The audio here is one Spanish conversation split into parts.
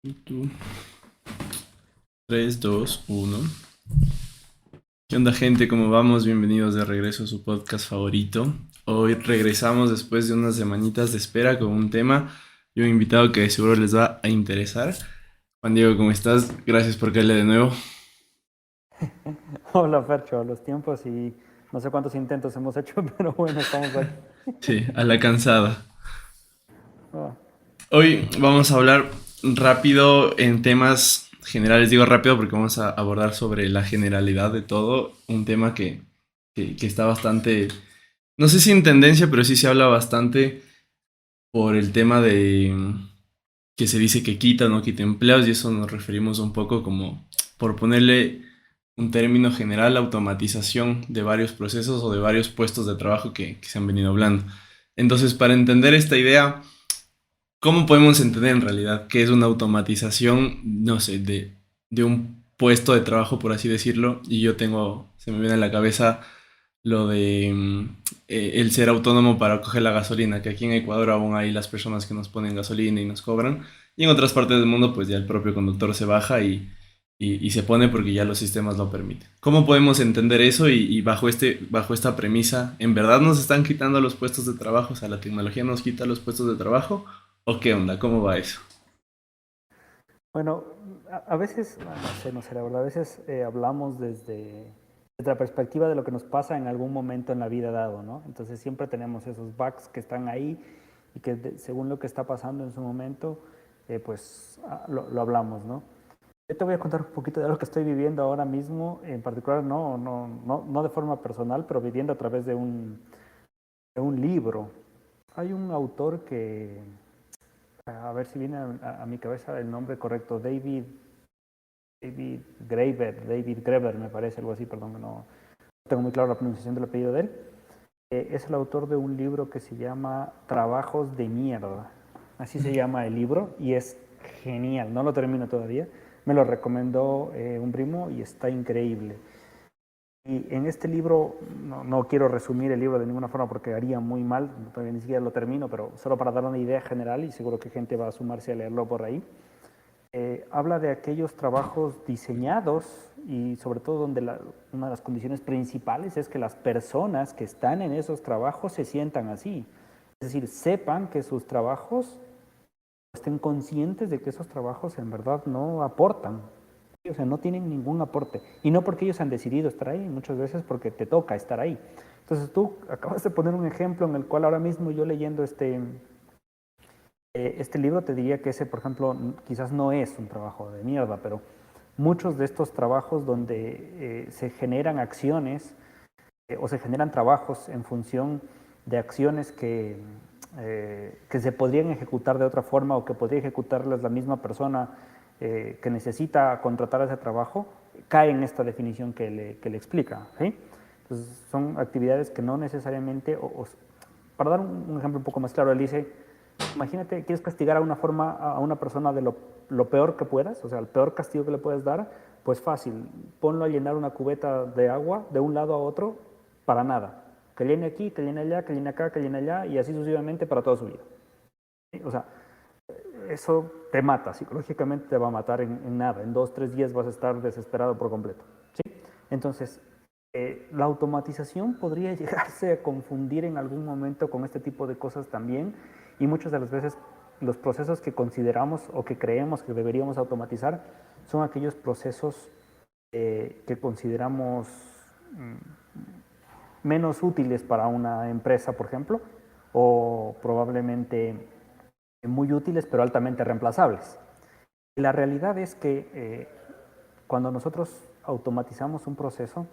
Y tú. 3, 2, 1. ¿Qué onda, gente? ¿Cómo vamos? Bienvenidos de regreso a su podcast favorito. Hoy regresamos después de unas semanitas de espera con un tema y un invitado que seguro les va a interesar. Juan Diego, ¿cómo estás? Gracias por caerle de nuevo. Hola Fercho, a los tiempos y no sé cuántos intentos hemos hecho, pero bueno, estamos aquí. Sí, a la cansada. Ah, Hoy vamos a hablar rápido en temas generales. Digo rápido porque vamos a abordar sobre la generalidad de todo. Un tema que está bastante, no sé si en tendencia, pero sí se habla bastante por el tema de que se dice que quita o no quita empleos, y eso nos referimos un poco como, por ponerle un término general, la automatización de varios procesos o de varios puestos de trabajo que se han venido hablando. Entonces, para entender esta idea, ¿cómo podemos entender en realidad qué es una automatización, no sé, de un puesto de trabajo, por así decirlo? Y yo tengo, se me viene a la cabeza lo de el ser autónomo para coger la gasolina, que aquí en Ecuador aún hay las personas que nos ponen gasolina y nos cobran, y en otras partes del mundo pues ya el propio conductor se baja y se pone porque ya los sistemas lo permiten. ¿Cómo podemos entender eso y bajo esta premisa, ¿en verdad nos están quitando los puestos de trabajo? O sea, ¿la tecnología nos quita los puestos de trabajo? ¿O qué onda? ¿Cómo va eso? bueno, a veces, no sé, la verdad, a veces hablamos desde la perspectiva de lo que nos pasa en algún momento en la vida dado, ¿no? Entonces siempre tenemos esos bugs que están ahí y que según lo que está pasando en su momento, pues lo hablamos, ¿no? Yo te voy a contar un poquito de lo que estoy viviendo ahora mismo, en particular no de forma personal, pero viviendo a través de un libro. Hay un autor que, a ver si viene a mi cabeza el nombre correcto, David Graeber, me parece, algo así, perdón, que no tengo muy claro la pronunciación del apellido de él. Es el autor de un libro que se llama Trabajos de Mierda. Así se llama el libro y es genial, no lo termino todavía. Me lo recomendó un primo y está increíble. Y en este libro, no quiero resumir el libro de ninguna forma porque haría muy mal, todavía ni siquiera lo termino, pero solo para dar una idea general y seguro que gente va a sumarse a leerlo por ahí. Habla de aquellos trabajos diseñados y sobre todo donde una de las condiciones principales es que las personas que están en esos trabajos se sientan así. Es decir, sepan que sus trabajos, estén conscientes de que esos trabajos en verdad no aportan, o sea, no tienen ningún aporte. Y no porque ellos han decidido estar ahí, muchas veces porque te toca estar ahí. Entonces tú acabas de poner un ejemplo en el cual ahora mismo yo leyendo este libro te diría que ese, por ejemplo, quizás no es un trabajo de mierda, pero muchos de estos trabajos donde se generan acciones o se generan trabajos en función de acciones que se podrían ejecutar de otra forma o que podría ejecutarlas la misma persona que necesita contratar ese trabajo, cae en esta definición que le explica. ¿Sí? Entonces, son actividades que no necesariamente, para dar un ejemplo un poco más claro, él dice, imagínate, quieres castigar a una persona de lo peor que puedas, o sea, el peor castigo que le puedes dar, pues fácil, ponlo a llenar una cubeta de agua de un lado a otro para nada. Que llene aquí, que llene allá, que llene acá, que llene allá, y así sucesivamente para toda su vida. ¿Sí? O sea, eso te mata, psicológicamente te va a matar en nada, en 2, 3 días vas a estar desesperado por completo. ¿Sí? Entonces, la automatización podría llegarse a confundir en algún momento con este tipo de cosas también, y muchas de las veces los procesos que consideramos o que creemos que deberíamos automatizar son aquellos procesos que consideramos menos útiles para una empresa, por ejemplo, o probablemente muy útiles pero altamente reemplazables. La realidad es que cuando nosotros automatizamos un proceso,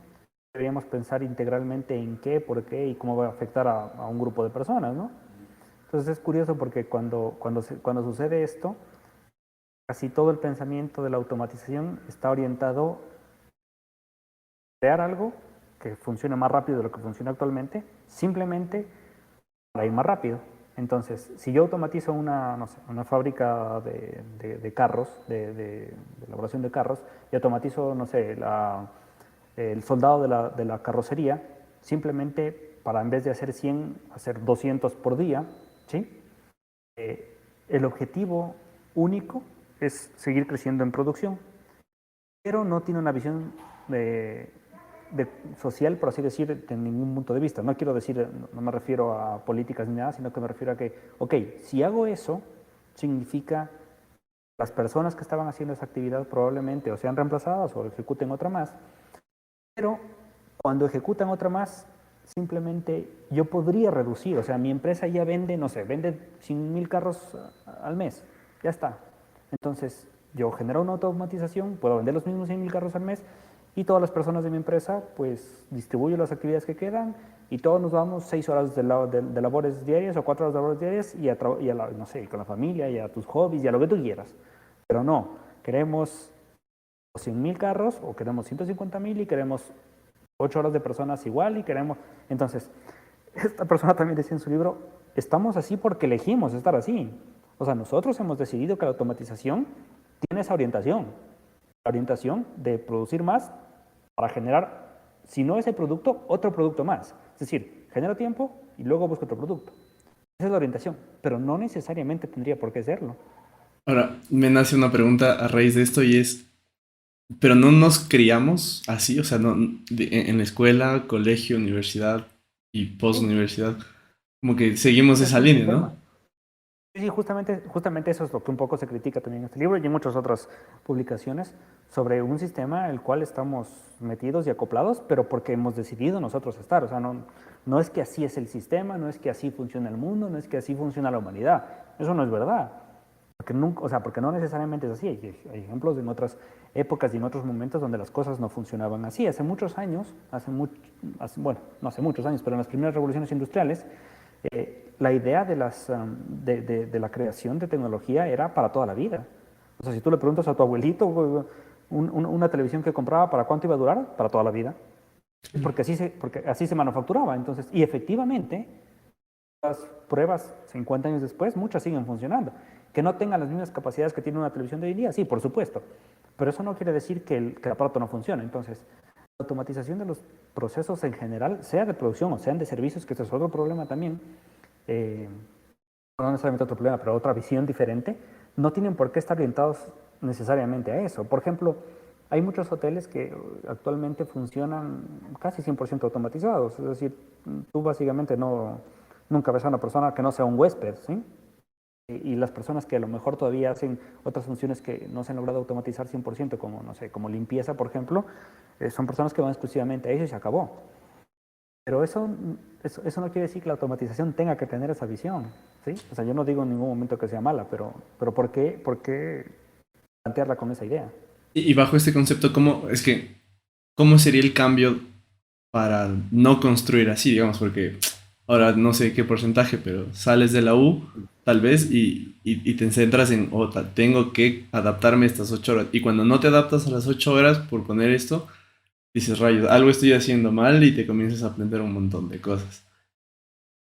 deberíamos pensar integralmente en qué, por qué y cómo va a afectar a un grupo de personas, ¿no? Entonces es curioso porque cuando sucede esto, casi todo el pensamiento de la automatización está orientado a crear algo que funcione más rápido de lo que funciona actualmente, simplemente para ir más rápido. Entonces, si yo automatizo no sé, una fábrica de carros, de elaboración de carros, y automatizo, no sé, el soldado de la carrocería, simplemente para en vez de hacer 100, hacer 200 por día, ¿sí? El objetivo único es seguir creciendo en producción, pero no tiene una visión social, por así decir, de ningún punto de vista. No quiero decir, no me refiero a políticas ni nada, sino que me refiero a que, ok, si hago eso, significa las personas que estaban haciendo esa actividad probablemente o sean reemplazadas o ejecuten otra más, pero cuando ejecutan otra más, simplemente yo podría reducir, o sea, mi empresa ya vende, no sé, vende 100.000 carros al mes, ya está. Entonces, yo genero una automatización, puedo vender los mismos 100.000 carros al mes y todas las personas de mi empresa, pues, distribuyo las actividades que quedan y todos nos vamos 6 horas de labores diarias o 4 horas de labores diarias y no sé, con la familia y a tus hobbies y a lo que tú quieras. Pero no, queremos 100.000 carros o queremos 150.000 y queremos 8 horas de personas igual y queremos... Entonces, esta persona también decía en su libro, estamos así porque elegimos estar así. O sea, nosotros hemos decidido que la automatización tiene esa orientación. La orientación de producir más para generar, si no ese producto, otro producto más. Es decir, genero tiempo y luego busco otro producto. Esa es la orientación, pero no necesariamente tendría por qué serlo. Ahora, me nace una pregunta a raíz de esto y es, ¿pero no nos criamos así? O sea, no, en la escuela, colegio, universidad y Sí, post-universidad, como que seguimos es esa un línea, ¿no? sistema. Sí, justamente eso es lo que un poco se critica también en este libro y en muchas otras publicaciones sobre un sistema el cual estamos metidos y acoplados, pero porque hemos decidido nosotros estar. O sea, no es que así es el sistema, no es que así funciona el mundo, no es que así funciona la humanidad. Eso no es verdad. Porque, nunca, o sea, porque no necesariamente es así. Hay ejemplos en otras épocas y en otros momentos donde las cosas no funcionaban así. Hace muchos años, bueno, no hace muchos años, pero en las primeras revoluciones industriales, la idea de la creación de tecnología era para toda la vida. O sea, si tú le preguntas a tu abuelito una televisión que compraba, ¿para cuánto iba a durar? Para toda la vida. Porque así se manufacturaba. Entonces, y efectivamente, las pruebas 50 años después, muchas siguen funcionando. Que no tengan las mismas capacidades que tiene una televisión de hoy en día, sí, por supuesto. Pero eso no quiere decir que el aparato no funcione. Entonces, la automatización de los procesos en general, sea de producción o sean de servicios, que este es otro problema también, eh, no necesariamente otro problema, pero otra visión diferente, no tienen por qué estar orientados necesariamente a eso. Por ejemplo, hay muchos hoteles que actualmente funcionan casi 100% automatizados, es decir, tú básicamente nunca ves a una persona que no sea un huésped, ¿sí? Y las personas que a lo mejor todavía hacen otras funciones que no se han logrado automatizar 100%, como, no sé, como limpieza, por ejemplo, son personas que van exclusivamente a eso y se acabó. Pero eso no quiere decir que la automatización tenga que tener esa visión, ¿sí? O sea, yo no digo en ningún momento que sea mala, pero ¿por qué plantearla con esa idea? Y bajo este concepto, ¿cómo sería el cambio para no construir así, digamos? Porque ahora no sé qué porcentaje, pero sales de la U tal vez y te centras en, tengo que adaptarme a estas 8 horas. Y cuando no te adaptas a las 8 horas, por poner esto, dices, rayos, algo estoy haciendo mal y te comienzas a aprender un montón de cosas.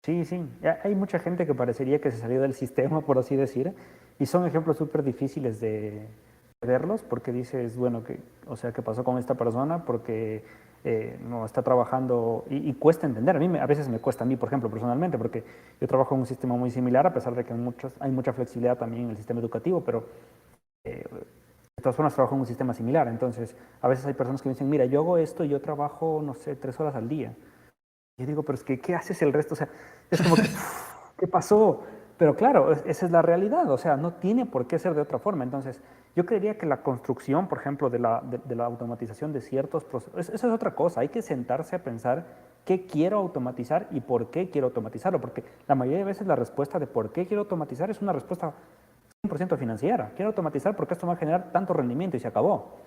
Sí, sí, hay mucha gente que parecería que se salió del sistema, por así decir, y son ejemplos súper difíciles de verlos porque dices, bueno, o sea, ¿qué pasó con esta persona? Porque no está trabajando y cuesta entender. A veces me cuesta a mí, por ejemplo, personalmente, porque yo trabajo en un sistema muy similar, a pesar de que hay mucha flexibilidad también en el sistema educativo, pero de todas formas trabajo en un sistema similar. Entonces, a veces hay personas que me dicen, mira, yo hago esto y yo trabajo, no sé, 3 horas al día. Y yo digo, pero es que, ¿qué haces el resto? O sea, es como que, ¿qué pasó? Pero claro, esa es la realidad, o sea, no tiene por qué ser de otra forma. Entonces, yo creería que la construcción, por ejemplo, de la automatización de ciertos procesos, eso es otra cosa, hay que sentarse a pensar qué quiero automatizar y por qué quiero automatizarlo, porque la mayoría de veces la respuesta de por qué quiero automatizar es una respuesta 100% financiera. Quiero automatizar porque esto va a generar tanto rendimiento y se acabó.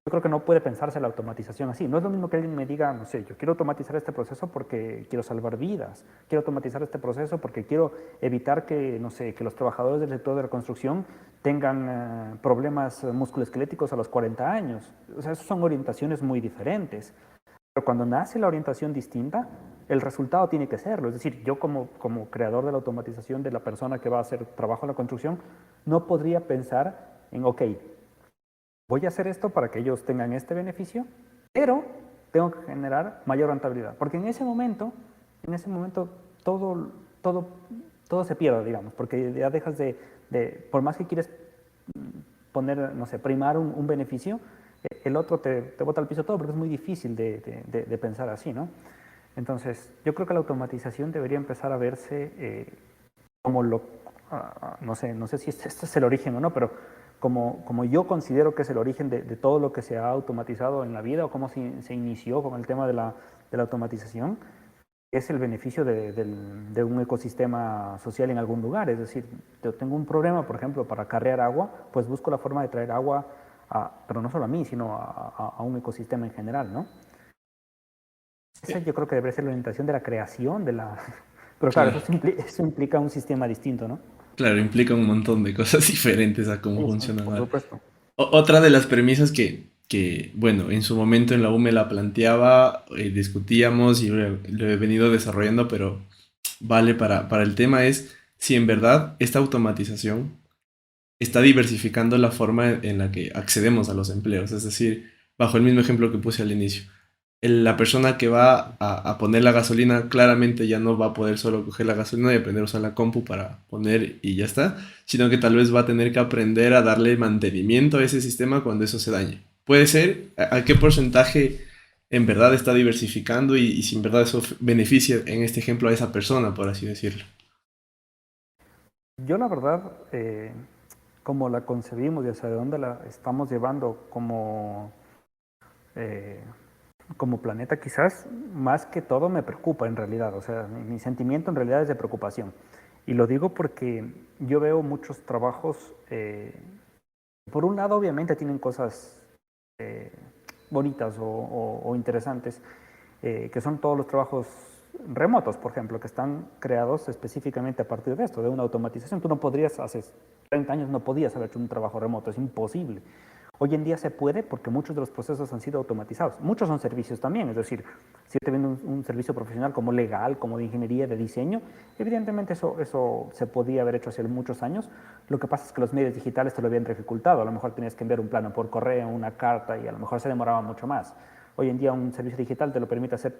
Yo creo que no puede pensarse la automatización así. No es lo mismo que alguien me diga, no sé, yo quiero automatizar este proceso porque quiero salvar vidas. Quiero automatizar este proceso porque quiero evitar que, no sé, que los trabajadores del sector de la construcción tengan problemas musculoesqueléticos a los 40 años. O sea, esas son orientaciones muy diferentes. Pero cuando nace la orientación distinta, el resultado tiene que serlo. Es decir, yo como creador de la automatización de la persona que va a hacer trabajo en la construcción, no podría pensar en, ok, voy a hacer esto para que ellos tengan este beneficio, pero tengo que generar mayor rentabilidad. Porque en ese momento todo, todo, todo se pierde, digamos, porque ya dejas por más que quieres poner, no sé, primar un beneficio, el otro te bota al piso todo, porque es muy difícil de pensar así, ¿no? Entonces, yo creo que la automatización debería empezar a verse como no sé si este es el origen o no, pero como yo considero que es el origen de todo lo que se ha automatizado en la vida, o cómo se inició con el tema de la automatización, es el beneficio de un ecosistema social en algún lugar. Es decir, yo tengo un problema, por ejemplo, para carrear agua, pues busco la forma de traer agua, pero no solo a mí, sino a un ecosistema en general, ¿no? Esa yo creo que debería ser la orientación de la creación de la... Pero claro, Claro, eso implica un sistema distinto, ¿no? claro, implica un montón de cosas diferentes a cómo Sí, sí, funciona por ahora. supuesto. Otra de las premisas bueno, en su momento en la U me la planteaba, discutíamos y lo he venido desarrollando, pero vale para el tema es si en verdad esta automatización está diversificando la forma en la que accedemos a los empleos. Es decir, bajo el mismo ejemplo que puse al inicio, la persona que va a poner la gasolina claramente ya no va a poder solo coger la gasolina y aprender a usar la compu para poner y ya está, sino que tal vez va a tener que aprender a darle mantenimiento a ese sistema cuando eso se dañe. Puede ser a qué porcentaje en verdad está diversificando y si en verdad eso beneficia en este ejemplo a esa persona, por así decirlo. Yo la verdad, como la concebimos y hacia dónde la estamos llevando eh, como planeta, quizás más que todo me preocupa en realidad. O sea, mi sentimiento en realidad es de preocupación. Y lo digo porque yo veo muchos trabajos, por un lado obviamente tienen cosas eh, bonitas o interesantes, que son todos los trabajos remotos, por ejemplo, que están creados específicamente a partir de esto, de una automatización. Tú no podrías, hace 30 años no podías haber hecho un trabajo remoto, es imposible. Hoy en día se puede porque muchos de los procesos han sido automatizados. Muchos son servicios también, es decir, si yo te vendo un servicio profesional como legal, como de ingeniería, de diseño, evidentemente eso se podía haber hecho hace muchos años. Lo que pasa es que los medios digitales te lo habían dificultado. A lo mejor tenías que enviar un plano por correo, una carta, y a lo mejor se demoraba mucho más. Hoy en día un servicio digital te lo permite hacer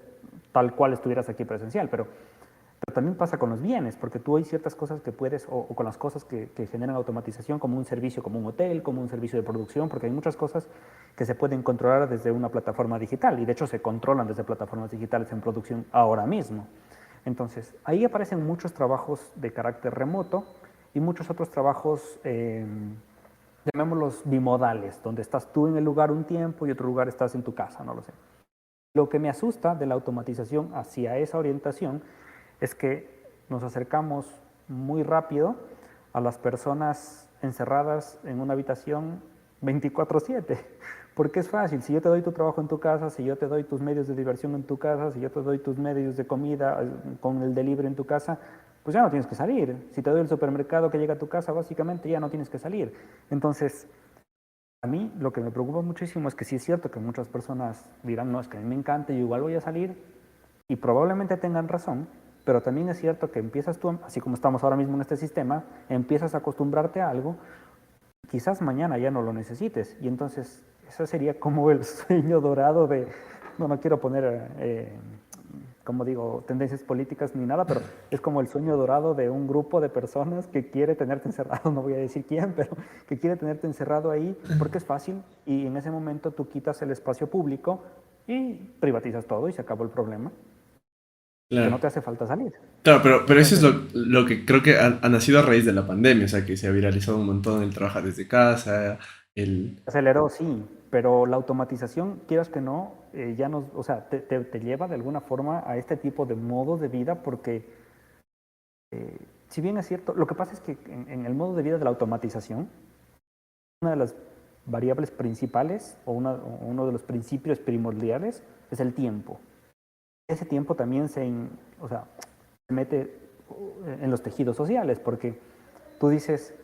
tal cual estuvieras aquí presencial, pero también pasa con los bienes, porque tú hay ciertas cosas que puedes, o con las cosas que generan automatización, como un servicio, como un hotel, como un servicio de producción, porque hay muchas cosas que se pueden controlar desde una plataforma digital, y de hecho se controlan desde plataformas digitales en producción ahora mismo. Entonces, ahí aparecen muchos trabajos de carácter remoto y muchos otros trabajos, llamémoslos bimodales, donde estás tú en el lugar un tiempo y otro lugar estás en tu casa, no lo sé. Lo que me asusta de la automatización hacia esa orientación es que nos acercamos muy rápido a las personas encerradas en una habitación 24/7. Porque es fácil, si yo te doy tu trabajo en tu casa, si yo te doy tus medios de diversión en tu casa, si yo te doy tus medios de comida con el delivery en tu casa, pues ya no tienes que salir. Si te doy el supermercado que llega a tu casa, básicamente ya no tienes que salir. Entonces, a mí lo que me preocupa muchísimo es que sí es cierto que muchas personas dirán, no, es que a mí me encanta, yo igual voy a salir, y probablemente tengan razón, pero también es cierto que empiezas tú, así como estamos ahora mismo en este sistema, empiezas a acostumbrarte a algo, quizás mañana ya no lo necesites, y entonces ese sería como el sueño dorado de, no quiero poner, como digo, tendencias políticas ni nada, pero es como el sueño dorado de un grupo de personas que quiere tenerte encerrado, no voy a decir quién, pero que quiere tenerte encerrado ahí porque es fácil, y en ese momento tú quitas el espacio público y privatizas todo y se acabó el problema, porque no Claro. te hace falta salir. Claro, pero eso es Entonces, lo que creo que ha nacido a raíz de la pandemia, o sea, que se ha viralizado un montón el trabajar desde casa, el... aceleró, sí, pero la automatización, quieras que no, ya nos, o sea, te lleva de alguna forma a este tipo de modo de vida, porque si bien es cierto, lo que pasa es que en el modo de vida de la automatización, una de las variables principales o uno de los principios primordiales es el tiempo. Ese tiempo también o sea, se mete en los tejidos sociales, porque tú dices,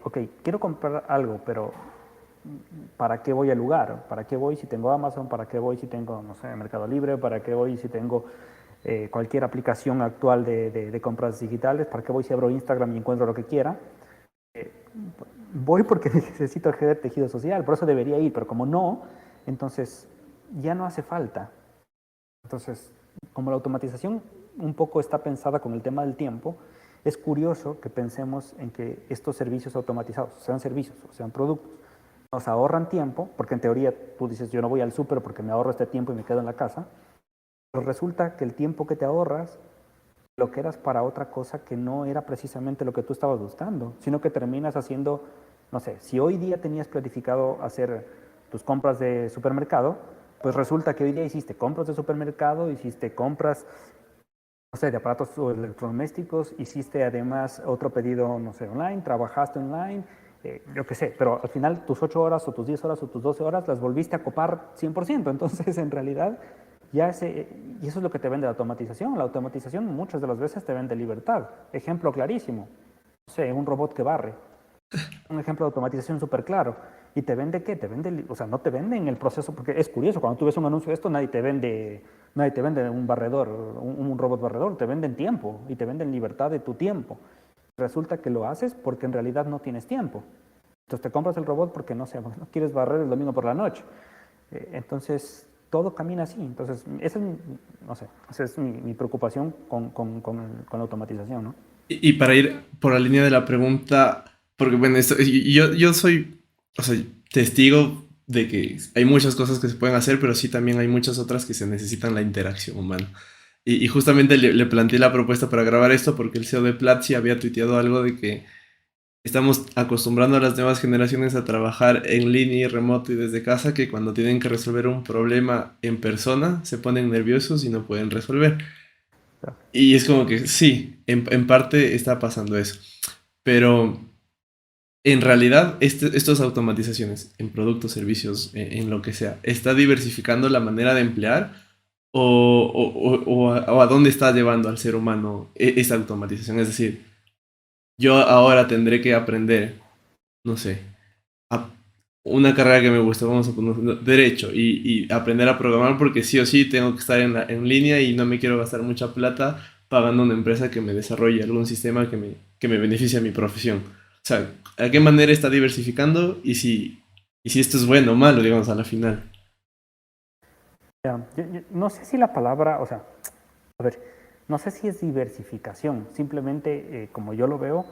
ok, quiero comprar algo, pero ¿para qué voy al lugar? ¿Para qué voy si tengo Amazon? ¿Para qué voy si tengo, no sé, Mercado Libre? ¿Para qué voy si tengo cualquier aplicación actual de compras digitales? ¿Para qué voy si abro Instagram y encuentro lo que quiera? Voy porque necesito acceder al tejido social, por eso debería ir, pero como no, entonces ya no hace falta. Entonces, como la automatización un poco está pensada con el tema del tiempo, Es curioso que pensemos en que estos servicios automatizados, sean servicios o sean productos, nos ahorran tiempo, porque en teoría tú dices, yo no voy al súper porque me ahorro este tiempo y me quedo en la casa, pero resulta que el tiempo que te ahorras lo que eras para otra cosa que no era precisamente lo que tú estabas buscando, sino que terminas haciendo, no sé, si hoy día tenías planificado hacer tus compras de supermercado, pues resulta que hoy día hiciste compras de supermercado, hiciste compras, no sé, de aparatos electrodomésticos, hiciste además otro pedido, no sé, online, trabajaste online, yo qué sé, pero al final tus 8 horas o tus 10 horas o tus 12 horas las volviste a copar 100%. Entonces, en realidad, y eso es lo que te vende la automatización. La automatización muchas de las veces te vende libertad. Ejemplo clarísimo, no sé, un robot que barre. Un ejemplo de automatización súper claro. ¿Y te vende qué? Te vende, o sea, no te vende en el proceso, porque es curioso, cuando tú ves un anuncio de esto, nadie te vende un barredor, un robot barredor, te venden tiempo y te venden libertad de tu tiempo. Resulta que lo haces porque en realidad no tienes tiempo. Entonces te compras el robot porque no sé, no quieres barrer el domingo por la noche. Entonces todo camina así. Entonces no sé, esa es mi preocupación con la automatización, ¿no? Y para ir por la línea de la pregunta, porque bueno, yo soy, o sea, testigo de que hay muchas cosas que se pueden hacer, pero sí también hay muchas otras que se necesitan la interacción humana. Y justamente le planteé la propuesta para grabar esto porque el CEO de Platzi había tuiteado algo de que estamos acostumbrando a las nuevas generaciones a trabajar en línea y remoto y desde casa, que cuando tienen que resolver un problema en persona se ponen nerviosos y no pueden resolver. Y es como que sí, en parte está pasando eso. Pero en realidad, estas automatizaciones en productos, servicios, en lo que sea, ¿está diversificando la manera de emplear o a dónde está llevando al ser humano esta automatización? Es decir, yo ahora tendré que aprender, no sé, a- una carrera que me gusta, vamos a poner derecho, y aprender a programar porque sí o sí tengo que estar en línea y no me quiero gastar mucha plata pagando a una empresa que me desarrolle algún sistema que me beneficie a mi profesión. O sea, ¿a qué manera está diversificando y si esto es bueno o malo, digamos, a la final? Ya, yo no sé si la palabra, o sea, a ver, no sé si es diversificación, simplemente como yo lo veo,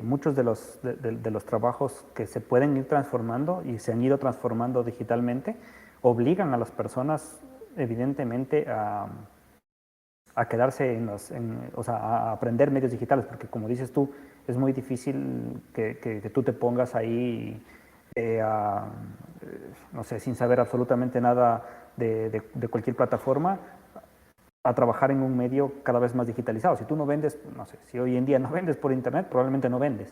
muchos de los trabajos que se pueden ir transformando y se han ido transformando digitalmente obligan a las personas evidentemente a quedarse o sea, a aprender medios digitales, porque como dices tú, es muy difícil que tú te pongas ahí no sé, sin saber absolutamente nada de cualquier plataforma, a trabajar en un medio cada vez más digitalizado. Si tú no vendes, no sé, si hoy en día no vendes por internet, probablemente no vendes.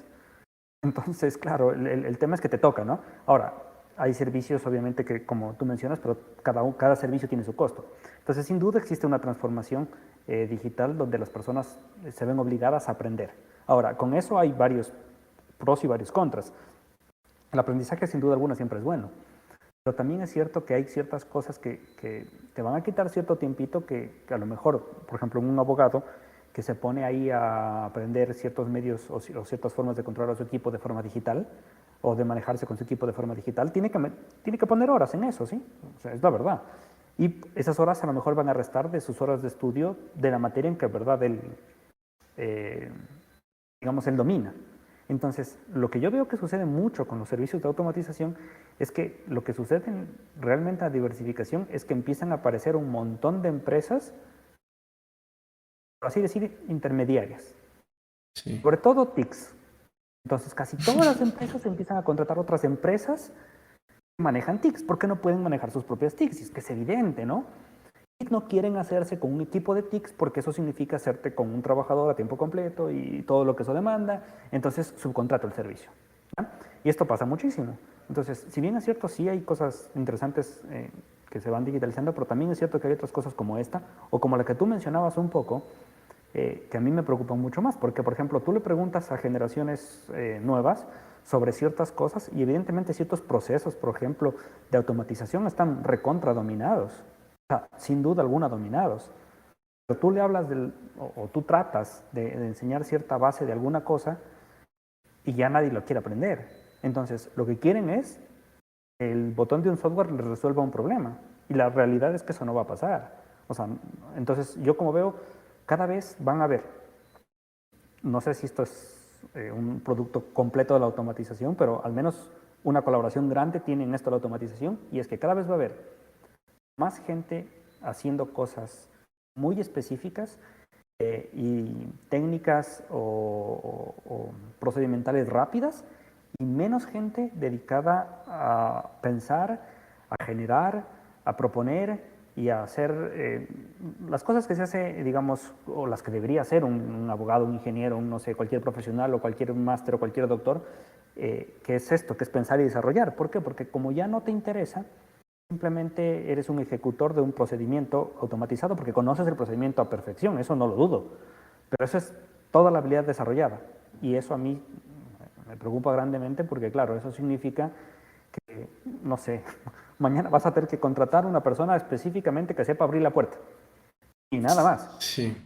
Entonces, claro, el tema es que te toca, ¿no? Ahora, hay servicios, obviamente, que como tú mencionas, pero cada servicio tiene su costo. Entonces, sin duda existe una transformación digital donde las personas se ven obligadas a aprender. Ahora, con eso hay varios pros y varios contras. El aprendizaje, sin duda alguna, siempre es bueno. Pero también es cierto que hay ciertas cosas que te van a quitar cierto tiempito que a lo mejor, por ejemplo, un abogado que se pone ahí a aprender ciertos medios o ciertas formas de controlar a su equipo de forma digital o de manejarse con su equipo de forma digital, tiene que poner horas en eso, ¿sí? O sea, es la verdad. Y esas horas a lo mejor van a restar de sus horas de estudio de la materia en que, verdad, eh, digamos, él domina. Entonces, lo que yo veo que sucede mucho con los servicios de automatización es que lo que sucede realmente a diversificación es que empiezan a aparecer un montón de empresas, por así decir, intermediarias, Sí. sobre todo TICs. Entonces, casi todas las empresas empiezan a contratar otras empresas que manejan TICs, porque no pueden manejar sus propias TICs, y es que es evidente, ¿no? No quieren hacerse con un equipo de TICs porque eso significa hacerte con un trabajador a tiempo completo y todo lo que eso demanda, entonces subcontrato el servicio. ¿Ya? Y esto pasa muchísimo. Entonces, si bien es cierto, sí hay cosas interesantes que se van digitalizando, pero también es cierto que hay otras cosas como esta, o como la que tú mencionabas un poco, que a mí me preocupan mucho más, porque, por ejemplo, tú le preguntas a generaciones nuevas sobre ciertas cosas y evidentemente ciertos procesos, por ejemplo, de automatización están recontra dominados, o sea, sin duda alguna dominados. Pero tú le hablas o tú tratas de enseñar cierta base de alguna cosa y ya nadie lo quiere aprender. Entonces, lo que quieren es que el botón de un software les resuelva un problema. Y la realidad es que eso no va a pasar. O sea, entonces yo como veo, cada vez van a haber no sé si esto es un producto completo de la automatización, pero al menos una colaboración grande tiene en esto la automatización, y es que cada vez va a haber más gente haciendo cosas muy específicas y técnicas o procedimentales rápidas, y menos gente dedicada a pensar, a generar, a proponer y a hacer las cosas que se hace, digamos, o las que debería hacer un abogado, un ingeniero, un, no sé, cualquier profesional o cualquier máster o cualquier doctor, que es esto, que es pensar y desarrollar. ¿Por qué? Porque como ya no te interesa, simplemente eres un ejecutor de un procedimiento automatizado porque conoces el procedimiento a perfección, eso no lo dudo, pero eso es toda la habilidad desarrollada, y eso a mí me preocupa grandemente porque, claro, eso significa que, no sé, mañana vas a tener que contratar a una persona específicamente que sepa abrir la puerta y nada más. Sí.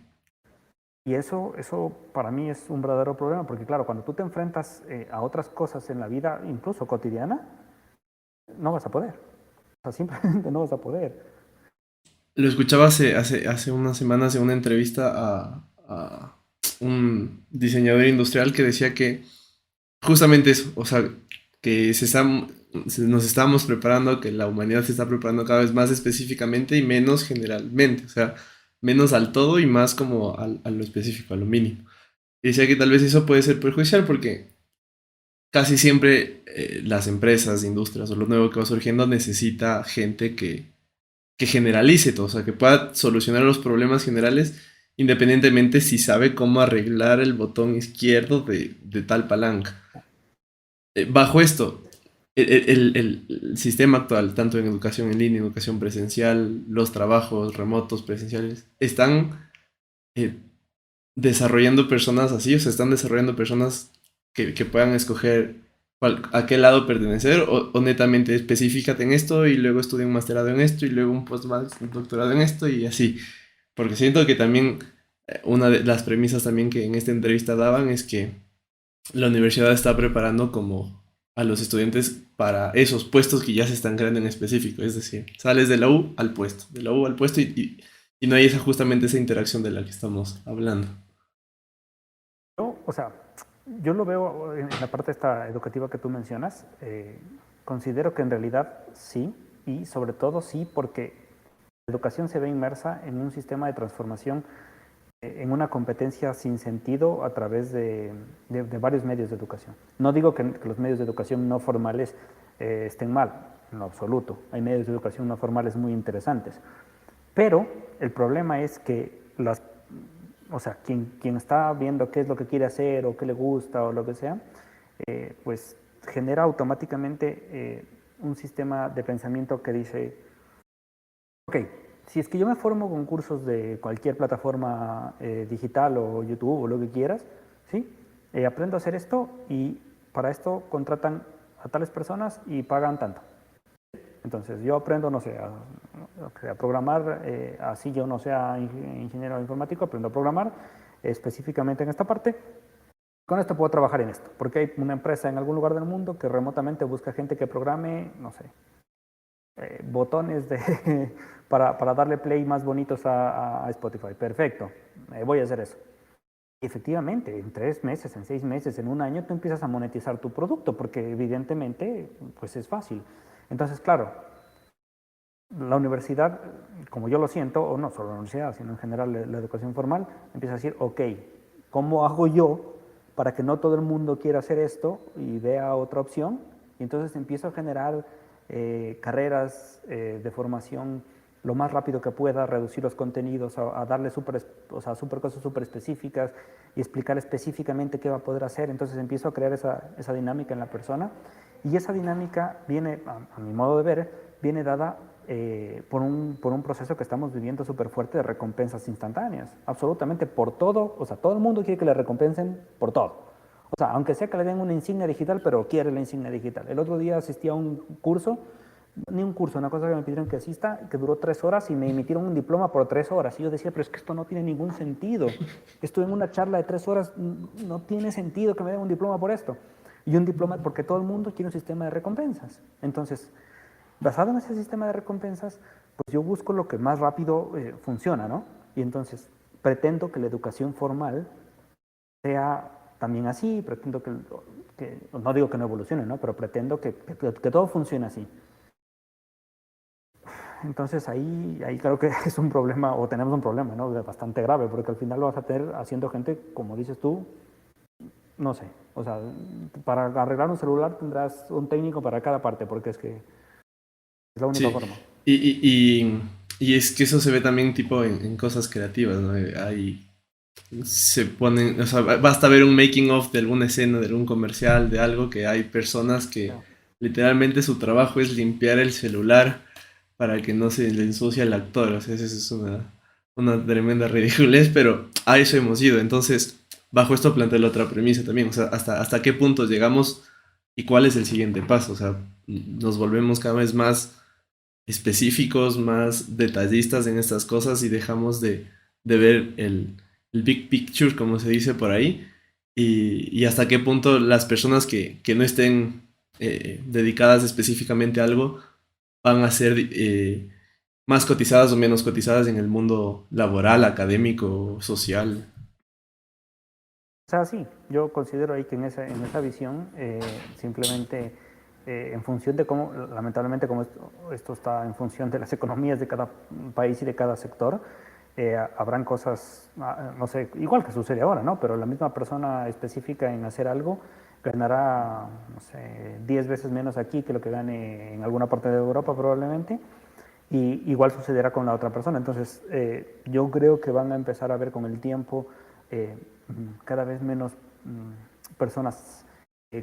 Y eso para mí es un verdadero problema porque, claro, cuando tú te enfrentas a otras cosas en la vida, incluso cotidiana, no vas a poder. O sea, simplemente no vas a poder. Lo escuchaba hace unas semanas en una entrevista a un diseñador industrial que decía que justamente eso, o sea, que nos estamos preparando, que la humanidad se está preparando cada vez más específicamente y menos generalmente, o sea, menos al todo y más como a lo específico, a lo mínimo. Y decía que tal vez eso puede ser perjudicial porque casi siempre las empresas, industrias o lo nuevo que va surgiendo necesita gente que generalice todo, o sea, que pueda solucionar los problemas generales independientemente si sabe cómo arreglar el botón izquierdo de tal palanca. Bajo esto, el sistema actual, tanto en educación en línea, educación presencial, los trabajos remotos, presenciales, están eh, desarrollando personas así, o sea, están desarrollando personas que puedan escoger a qué lado pertenecer, o netamente específicate en esto y luego estudia un masterado en esto y luego un postdoctorado en esto y así. Porque siento que también una de las premisas también que en esta entrevista daban es que la universidad está preparando como a los estudiantes para esos puestos que ya se están creando en específico. Es decir, sales de la U al puesto, de la U al puesto y no hay justamente esa interacción de la que estamos hablando. O sea, yo lo veo en la parte esta educativa que tú mencionas. Considero que en realidad sí, y sobre todo sí porque la educación se ve inmersa en un sistema de transformación, en una competencia sin sentido a través de varios medios de educación. No digo que los medios de educación no formales estén mal, en lo absoluto. Hay medios de educación no formales muy interesantes. Pero el problema es que o sea, quien está viendo qué es lo que quiere hacer o qué le gusta o lo que sea, pues genera automáticamente un sistema de pensamiento que dice, ok, si es que yo me formo con cursos de cualquier plataforma digital o YouTube o lo que quieras, ¿sí? Aprendo a hacer esto y para esto contratan a tales personas y pagan tanto. Entonces yo aprendo, no sé, a programar, así yo no sea ingeniero informático, aprendo a programar específicamente en esta parte. Con esto puedo trabajar en esto, porque hay una empresa en algún lugar del mundo que remotamente busca gente que programe, no sé, botones para darle play más bonitos a Spotify. Perfecto, voy a hacer eso. Y efectivamente, en 3 meses, en 6 meses, en un año, tú empiezas a monetizar tu producto, porque evidentemente, pues es fácil. Entonces, claro, la universidad, como yo lo siento, o no solo la universidad, sino en general la educación formal, empieza a decir, ok, ¿cómo hago yo para que no todo el mundo quiera hacer esto y vea otra opción? Y entonces empiezo a generar carreras de formación lo más rápido que pueda, reducir los contenidos, a darle o sea, cosas súper específicas y explicar específicamente qué va a poder hacer. Entonces empiezo a crear esa dinámica en la persona, y esa dinámica viene, a mi modo de ver, viene dada por un proceso que estamos viviendo súper fuerte de recompensas instantáneas, absolutamente por todo. O sea, todo el mundo quiere que le recompensen por todo. O sea, aunque sea que le den una insignia digital, pero quiere la insignia digital. El otro día asistí a un curso, ni un curso, una cosa que me pidieron que asista, que duró 3 horas y me emitieron un diploma por 3 horas. Y yo decía, pero es que esto no tiene ningún sentido. Estuve en una charla de 3 horas, no tiene sentido que me den un diploma por esto. Y un diploma porque todo el mundo quiere un sistema de recompensas. Entonces, basado en ese sistema de recompensas, pues yo busco lo que más rápido funciona, ¿no? Y entonces pretendo que la educación formal sea también así, pretendo no digo que no evolucione, ¿no? Pero pretendo que todo funcione así. Entonces ahí creo que es un problema, o tenemos un problema, ¿no? Bastante grave, porque al final lo vas a tener haciendo gente, como dices tú, no sé, o sea, para arreglar un celular tendrás un técnico para cada parte, porque es que es la única Sí, forma. y, y, y, y es que eso se ve también tipo en cosas creativas, ¿no? Hay, se ponen, o sea, basta ver un making of de alguna escena, de algún comercial, de algo que hay personas que literalmente su trabajo es limpiar el celular para que no se le ensucie al actor, o sea, eso es una tremenda ridiculez, pero a eso hemos ido, entonces, bajo esto planteo la otra premisa también, o sea, hasta qué punto llegamos y cuál es el siguiente paso, o sea, nos volvemos cada vez más específicos, más detallistas en estas cosas y dejamos de ver el big picture, como se dice por ahí, y hasta qué punto las personas que no estén dedicadas específicamente a algo van a ser más cotizadas o menos cotizadas en el mundo laboral, académico, social. O sea, sí, yo considero ahí que en esa visión simplemente en función de cómo, lamentablemente como esto está en función de las economías de cada país y de cada sector, habrán cosas, no sé, igual que sucede ahora, ¿no? Pero la misma persona específica en hacer algo ganará, no sé, 10 veces menos aquí que lo que gane en alguna parte de Europa probablemente. Y igual sucederá con la otra persona. Entonces, yo creo que van a empezar a ver con el tiempo eh, cada vez menos personas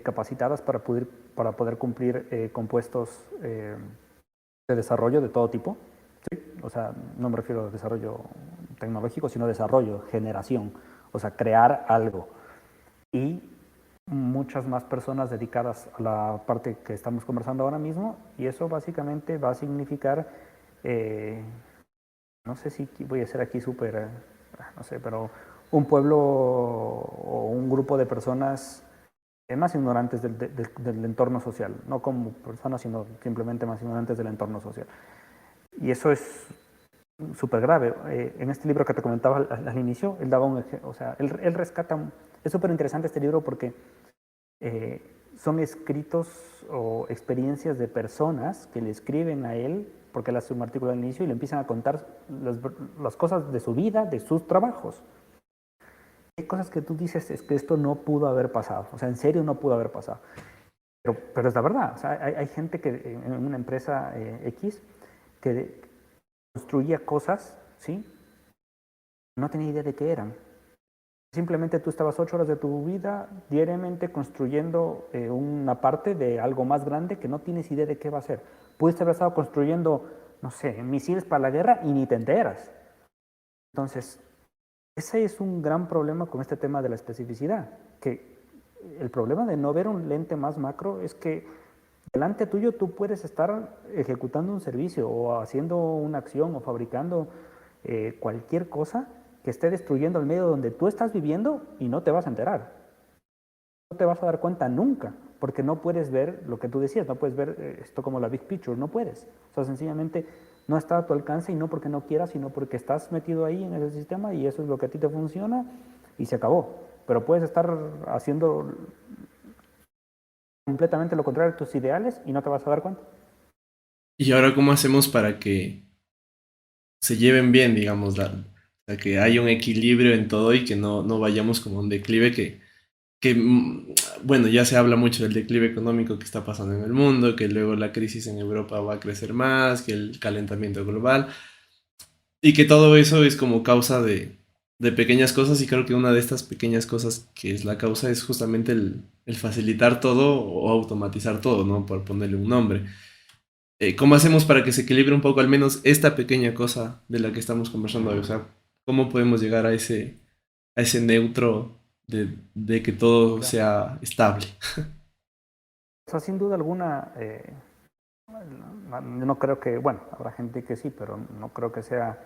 capacitadas para poder cumplir con puestos de desarrollo de todo tipo. ¿Sí? O sea, no me refiero a desarrollo tecnológico, sino desarrollo, generación, o sea, crear algo. Y muchas más personas dedicadas a la parte que estamos conversando ahora mismo, y eso básicamente va a significar no sé si voy a ser aquí súper, no sé, pero un pueblo o un grupo de personas más ignorantes del entorno social, no como personas, sino simplemente más ignorantes del entorno social. Y eso es súper grave. En este libro que te comentaba al inicio, él daba o sea, él rescata, es súper interesante este libro porque eh, son escritos o experiencias de personas que le escriben a él, porque él hace un artículo al inicio y le empiezan a contar las cosas de su vida, de sus trabajos. Hay cosas que tú dices, es que esto no pudo haber pasado, o sea, en serio no pudo haber pasado. Pero es la verdad, o sea, hay gente que en una empresa X que construía cosas, ¿sí? No tenía idea de qué eran. Simplemente tú estabas 8 horas de tu vida diariamente construyendo una parte de algo más grande que no tienes idea de qué va a ser. Puedes haber estado construyendo, no sé, misiles para la guerra y ni te enteras. Entonces, ese es un gran problema con este tema de la especificidad, que el problema de no ver un lente más macro es que delante tuyo tú puedes estar ejecutando un servicio o haciendo una acción o fabricando cualquier cosa que esté destruyendo el medio donde tú estás viviendo y no te vas a enterar. No te vas a dar cuenta nunca, porque no puedes ver lo que tú decías, no puedes ver esto como la big picture, no puedes. O sea, sencillamente no está a tu alcance y no porque no quieras, sino porque estás metido ahí en ese sistema y eso es lo que a ti te funciona y se acabó. Pero puedes estar haciendo completamente lo contrario de tus ideales y no te vas a dar cuenta. Y ahora, ¿cómo hacemos para que se lleven bien, digamos, o sea, que haya un equilibrio en todo y que no vayamos como a un declive bueno, ya se habla mucho del declive económico que está pasando en el mundo, que luego la crisis en Europa va a crecer más, que el calentamiento global, y que todo eso es como causa de pequeñas cosas, y creo que una de estas pequeñas cosas que es la causa es justamente el facilitar todo o automatizar todo, ¿no? Por ponerle un nombre. ¿Cómo hacemos para que se equilibre un poco al menos esta pequeña cosa de la que estamos conversando hoy? O sea, ¿cómo podemos llegar a ese neutro de que todo Ya. sea estable? O sea, sin duda alguna, no creo que, bueno, habrá gente que sí, pero no creo que sea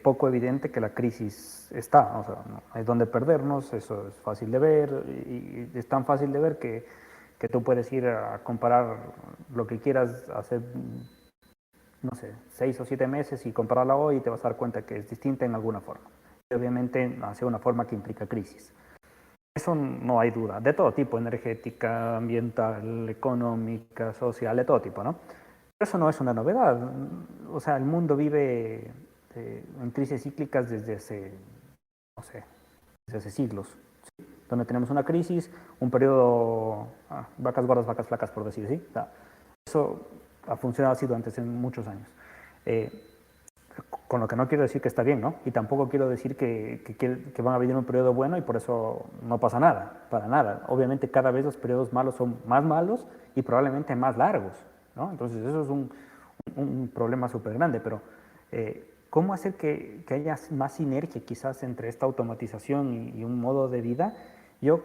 poco evidente que la crisis está. O sea, no hay donde perdernos, eso es fácil de ver y es tan fácil de ver que tú puedes ir a comparar lo que quieras hace, no sé, 6 o 7 meses y compararla hoy y te vas a dar cuenta que es distinta en alguna forma. Y obviamente hacia una forma que implica crisis. Eso no hay duda, de todo tipo, energética, ambiental, económica, social, de todo tipo, ¿no? Pero eso no es una novedad. O sea, el mundo vive en crisis cíclicas desde hace, no sé, desde hace siglos, donde tenemos una crisis, un periodo, vacas gordas, vacas flacas, por decir así. O sea, eso ha funcionado así durante muchos años. Eh, con lo que no quiero decir que está bien, ¿no? Y tampoco quiero decir que van a vivir un periodo bueno y por eso no pasa nada, para nada. Obviamente cada vez los periodos malos son más malos y probablemente más largos, ¿no? Entonces eso es un problema súper grande, pero ¿cómo hacer que haya más sinergia quizás entre esta automatización y un modo de vida? Yo,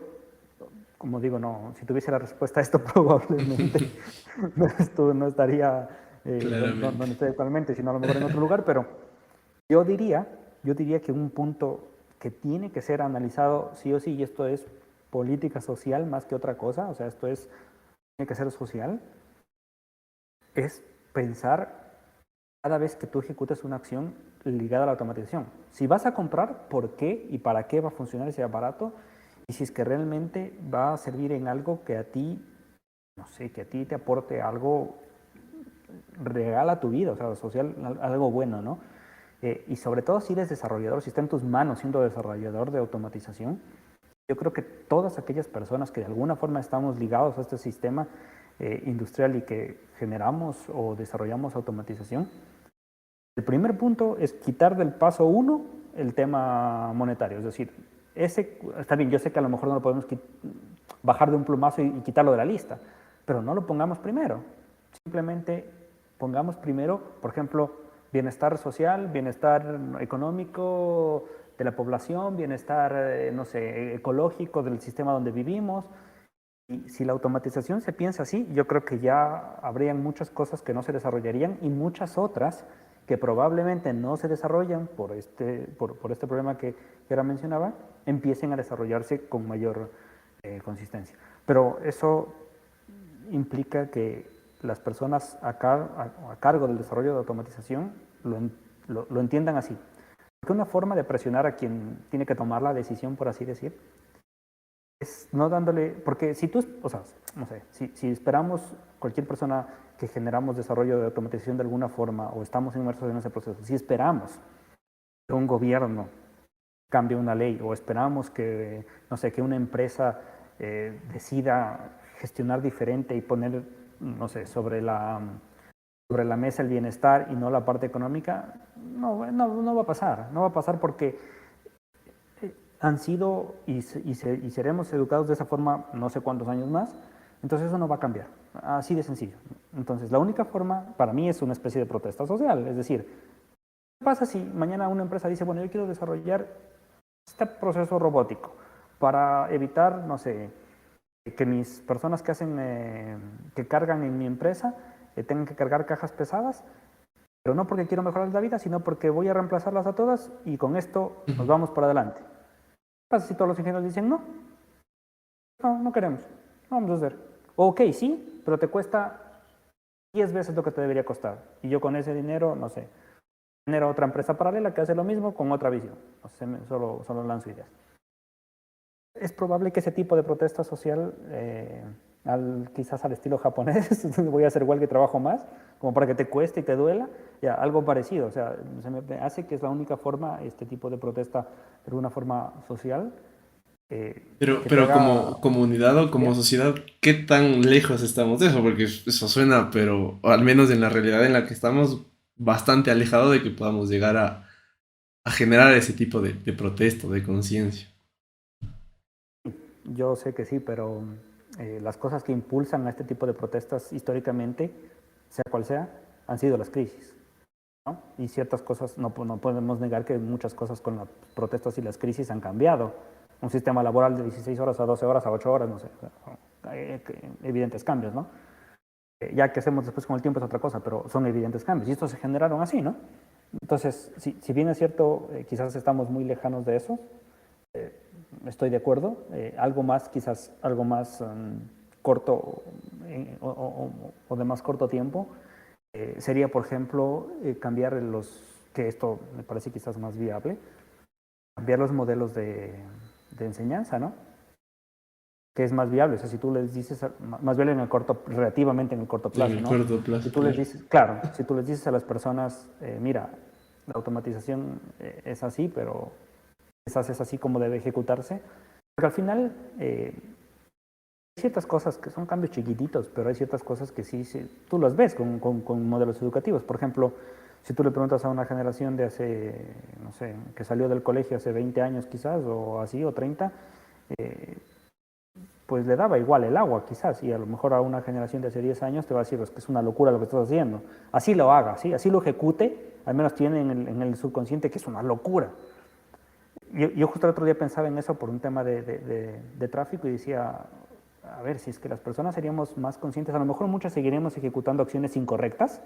como digo, no, si tuviese la respuesta a esto probablemente no estaría Claramente. donde estoy actualmente, sino a lo mejor en otro lugar, pero yo diría, yo diría que un punto que tiene que ser analizado sí o sí, y esto es política social más que otra cosa, o sea, esto es, tiene que ser social, es pensar cada vez que tú ejecutes una acción ligada a la automatización. Si vas a comprar, ¿por qué y para qué va a funcionar ese aparato? Y si es que realmente va a servir en algo que a ti, no sé, que a ti te aporte algo real a tu vida, o sea, social, algo bueno, ¿no? Y sobre todo si eres desarrollador, si está en tus manos siendo desarrollador de automatización, yo creo que todas aquellas personas que de alguna forma estamos ligados a este sistema industrial y que generamos o desarrollamos automatización, el primer punto es quitar del paso uno el tema monetario, es decir, ese, está bien, yo sé que a lo mejor no lo podemos bajar de un plumazo y quitarlo de la lista, pero no lo pongamos primero, simplemente pongamos primero, por ejemplo, bienestar social, bienestar económico de la población, bienestar, no sé, ecológico del sistema donde vivimos. Y si la automatización se piensa así, yo creo que ya habrían muchas cosas que no se desarrollarían y muchas otras que probablemente no se desarrollan por este problema que ahora mencionaba, empiecen a desarrollarse con mayor consistencia. Pero eso implica que las personas a cargo del desarrollo de automatización lo entiendan así. Porque una forma de presionar a quien tiene que tomar la decisión, por así decir, es no dándole, porque si tú, o sea, no sé, si esperamos cualquier persona que generamos desarrollo de automatización de alguna forma o estamos inmersos en ese proceso, si esperamos que un gobierno cambie una ley o esperamos que, no sé, que una empresa decida gestionar diferente y poner, no sé, sobre la mesa el bienestar y no la parte económica, no va a pasar. No va a pasar porque han sido y seremos educados de esa forma no sé cuántos años más, entonces eso no va a cambiar. Así de sencillo. Entonces, la única forma para mí es una especie de protesta social. Es decir, ¿qué pasa si mañana una empresa dice, bueno, yo quiero desarrollar este proceso robótico para evitar, no sé, que mis personas que hacen, que cargan en mi empresa, tengan que cargar cajas pesadas, pero no porque quiero mejorar la vida, sino porque voy a reemplazarlas a todas y con esto nos vamos para adelante? ¿Qué pasa si todos los ingenieros dicen no? No queremos, no vamos a hacer. Ok, sí, pero te cuesta 10 veces lo que te debería costar. Y yo con ese dinero, no sé, genero otra empresa paralela que hace lo mismo con otra visión. O sea, solo lanzo ideas. Es probable que ese tipo de protesta social, quizás al estilo japonés, voy a hacer igual que trabajo más, como para que te cueste y te duela, ya, algo parecido. O sea, se me hace que es la única forma, este tipo de protesta, de alguna forma social, que te Pero haga como comunidad o como bien. sociedad, ¿qué tan lejos estamos de eso? Porque eso suena, pero o al menos en la realidad en la que estamos, bastante alejado de que podamos llegar a generar ese tipo de protesta, de conciencia. Yo sé que sí, pero las cosas que impulsan a este tipo de protestas históricamente, sea cual sea, han sido las crisis, ¿no? Y ciertas cosas, no podemos negar que muchas cosas con las protestas y las crisis han cambiado. Un sistema laboral de 16 horas a 12 horas a 8 horas, no sé, evidentes cambios, ¿no? Ya que hacemos después con el tiempo es otra cosa, pero son evidentes cambios. Y estos se generaron así, ¿no? Entonces, si bien es cierto, quizás estamos muy lejanos de eso, estoy de acuerdo. Algo más, quizás algo más corto o de más corto tiempo, sería, por ejemplo, cambiar que esto me parece quizás más viable, cambiar los modelos de enseñanza, ¿no? que es más viable. O sea, si tú les dices, más viable en el corto, relativamente en el corto plazo, En el ¿no? corto plazo, Si tú les claro. dices, claro, si tú les dices a las personas, mira, la automatización es así, pero quizás es así como debe ejecutarse, porque al final hay ciertas cosas que son cambios chiquititos, pero hay ciertas cosas que sí, sí tú las ves con modelos educativos. Por ejemplo, si tú le preguntas a una generación de hace, no sé, que salió del colegio hace 20 años quizás, o así, o 30, eh, pues le daba igual el agua quizás, y a lo mejor a una generación de hace 10 años te va a decir, es que es una locura lo que estás haciendo. Así lo haga, ¿sí? Así lo ejecute, al menos tiene en el subconsciente que es una locura. Yo justo el otro día pensaba en eso por un tema de tráfico y decía, a ver, si es que las personas seríamos más conscientes, a lo mejor muchas seguiremos ejecutando acciones incorrectas,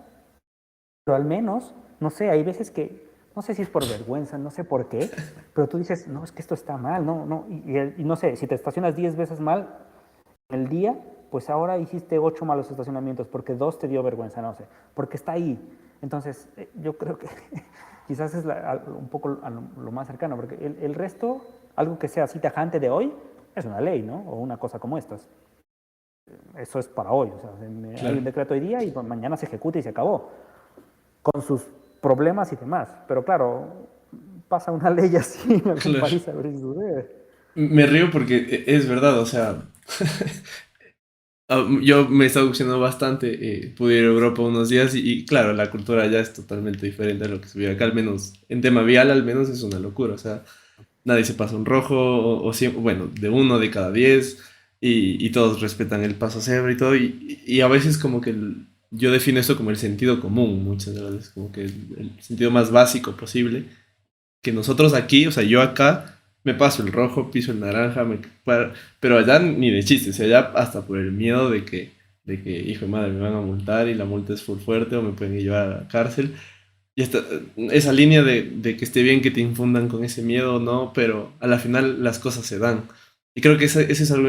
pero al menos, no sé, hay veces que, no sé si es por vergüenza, no sé por qué, pero tú dices, no, es que esto está mal, no, no, y no sé, si te estacionas 10 veces mal en el día, pues ahora hiciste 8 malos estacionamientos porque 2 te dio vergüenza, no sé, porque está ahí. Entonces, yo creo que quizás es un poco lo más cercano, porque el resto, algo que sea así tajante de hoy, es una ley, ¿no? O una cosa como estas. Eso es para hoy, o sea, hay un Claro. decreto hoy día y mañana se ejecuta y se acabó, con sus problemas y demás. Pero claro, pasa una ley así en algún Claro. país a ver si sucede. Me río porque es verdad, o sea, yo me he estado opcionando bastante, pude ir a Europa unos días y claro, la cultura ya es totalmente diferente a lo que se vive acá, al menos en tema vial, al menos es una locura, o sea, nadie se pasa un rojo, bueno, de uno de cada 10, y todos respetan el paso cebra y todo, y a veces como que yo defino esto como el sentido común, muchas veces, como que el sentido más básico posible, que nosotros aquí, o sea, yo acá me paso el rojo, piso el naranja, pero allá ni de chiste, o sea, allá hasta por el miedo de que, hijo de madre, me van a multar y la multa es full fuerte o me pueden llevar a la cárcel. Y esa línea de que esté bien que te infundan con ese miedo o no, pero a la final las cosas se dan. Y creo que ese es algo,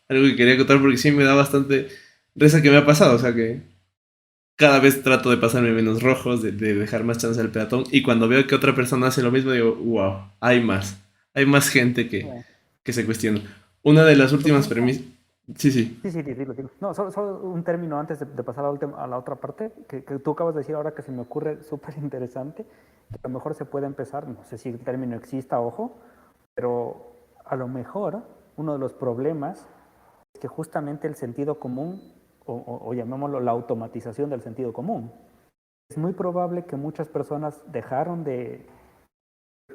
algo que quería contar porque sí me da bastante risa que me ha pasado, o sea que cada vez trato de pasarme menos rojos, de dejar más chance al peatón. Y cuando veo que otra persona hace lo mismo, digo, wow, hay más. Hay más gente que se cuestiona. Una de las Lo últimas mismo. premisas. Sí, sí. Sí, sí, dilo, dilo. No, solo un término antes de pasar a la otra parte, que tú acabas de decir ahora que se me ocurre súper interesante, que a lo mejor se puede empezar, no sé si el término exista, ojo, pero a lo mejor uno de los problemas es que justamente el sentido común, o llamémoslo la automatización del sentido común, es muy probable que muchas personas dejaron de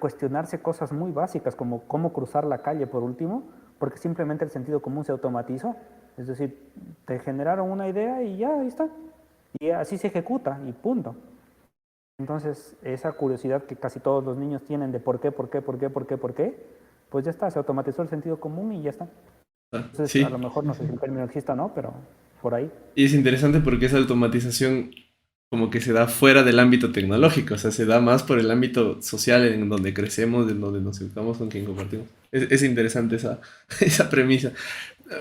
cuestionarse cosas muy básicas como cómo cruzar la calle por último, porque simplemente el sentido común se automatizó. Es decir, te generaron una idea y ya, ahí está. Y así se ejecuta y punto. Entonces, esa curiosidad que casi todos los niños tienen de por qué, por qué, por qué, por qué, por qué, pues ya está, se automatizó el sentido común y ya está. Ah, Entonces, a lo sí. mejor no sé si el término exista o no, pero por ahí. Y es interesante porque esa automatización como que se da fuera del ámbito tecnológico, o sea, se da más por el ámbito social en donde crecemos, en donde nos educamos, con quien compartimos. Es interesante esa, esa premisa.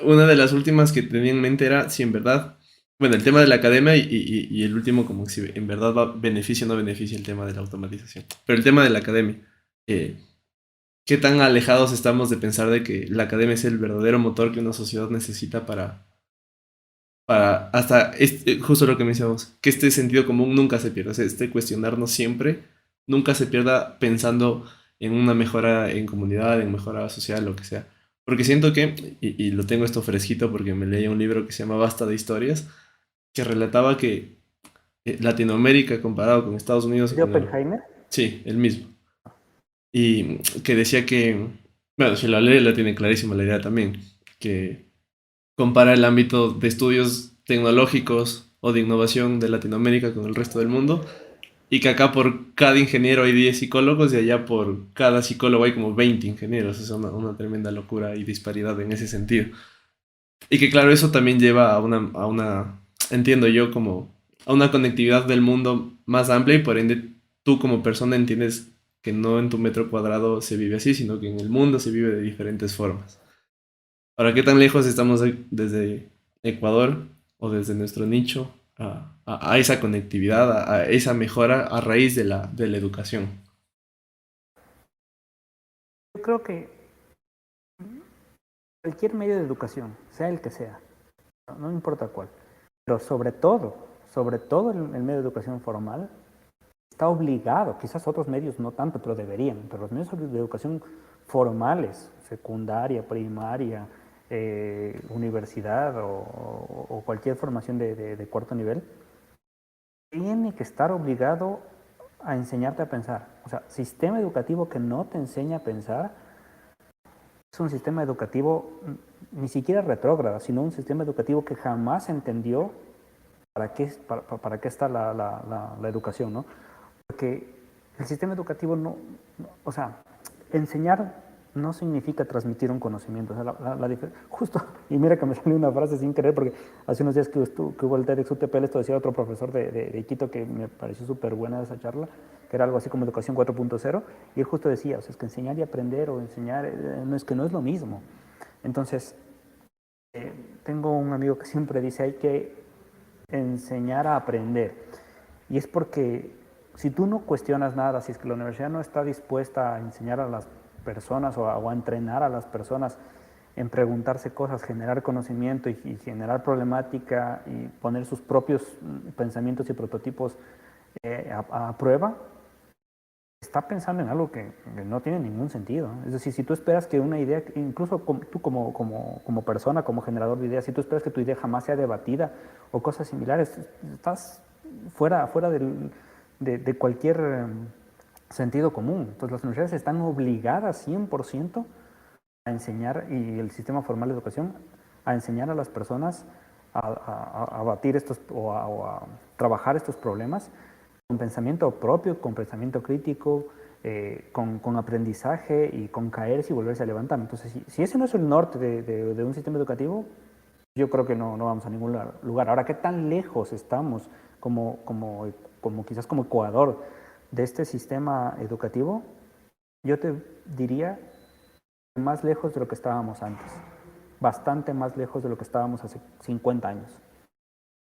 Una de las últimas que tenía en mente era si en verdad, bueno, el tema de la academia y el último como si en verdad beneficia o no beneficia el tema de la automatización. Pero el tema de la academia, eh, ¿qué tan alejados estamos de pensar de que la academia es el verdadero motor que una sociedad necesita para hasta justo lo que me decíamos, que este sentido común nunca se pierda, o sea, este cuestionarnos siempre, nunca se pierda pensando en una mejora en comunidad, en mejora social, lo que sea. Porque siento que, y lo tengo esto fresquito porque me leí un libro que se llama Basta de Historias, que relataba que Latinoamérica comparado con Estados Unidos y ¿De con Europa, Oppenheimer? sí, el mismo. Y que decía que, bueno, si la lee la tiene clarísima la idea también, que compara el ámbito de estudios tecnológicos o de innovación de Latinoamérica con el resto del mundo y que acá por cada ingeniero hay 10 psicólogos y allá por cada psicólogo hay como 20 ingenieros. Es una tremenda locura y disparidad en ese sentido. Y que claro, eso también lleva entiendo yo, como a una conectividad del mundo más amplia y por ende tú como persona entiendes que no en tu metro cuadrado se vive así, sino que en el mundo se vive de diferentes formas. Ahora, ¿qué tan lejos estamos desde Ecuador o desde nuestro nicho a esa conectividad, a esa mejora a raíz de la educación? Yo creo que cualquier medio de educación, sea el que sea, no importa cuál, pero sobre todo el medio de educación formal, está obligado, quizás otros medios no tanto, pero deberían, pero los medios de educación formales, secundaria, primaria, universidad o cualquier formación de cuarto nivel, tiene que estar obligado a enseñarte a pensar. O sea, sistema educativo que no te enseña a pensar es un sistema educativo ni siquiera retrógrado, sino un sistema educativo que jamás entendió para qué está la educación, ¿no? Porque el sistema educativo o sea, enseñar no significa transmitir un conocimiento. O sea, justo, y mira que me salió una frase sin querer, porque hace unos días que hubo el TEDx UTPL, esto decía otro profesor de Quito que me pareció súper buena esa charla, que era algo así como educación 4.0, y él justo decía, o sea, es que enseñar y aprender o enseñar, no es lo mismo. Entonces, tengo un amigo que siempre dice, hay que enseñar a aprender. Y es porque si tú no cuestionas nada, si es que la universidad no está dispuesta a enseñar a las personas o a entrenar a las personas en preguntarse cosas, generar conocimiento y generar problemática y poner sus propios pensamientos y prototipos a prueba, está pensando en algo que no tiene ningún sentido. Es decir, si tú esperas que una idea, incluso tú como persona, como generador de ideas, si tú esperas que tu idea jamás sea debatida o cosas similares, estás fuera de cualquier sentido común. Entonces las universidades están obligadas 100% a enseñar, y el sistema formal de educación, a enseñar a las personas a batir estos o a trabajar estos problemas con pensamiento propio, con pensamiento crítico, con aprendizaje y con caerse y volverse a levantar. Entonces, si ese no es el norte de un sistema educativo, yo creo que no vamos a ningún lugar. Ahora, ¿qué tan lejos estamos quizás como Ecuador de este sistema educativo? Yo te diría más lejos de lo que estábamos antes, bastante más lejos de lo que estábamos hace 50 años.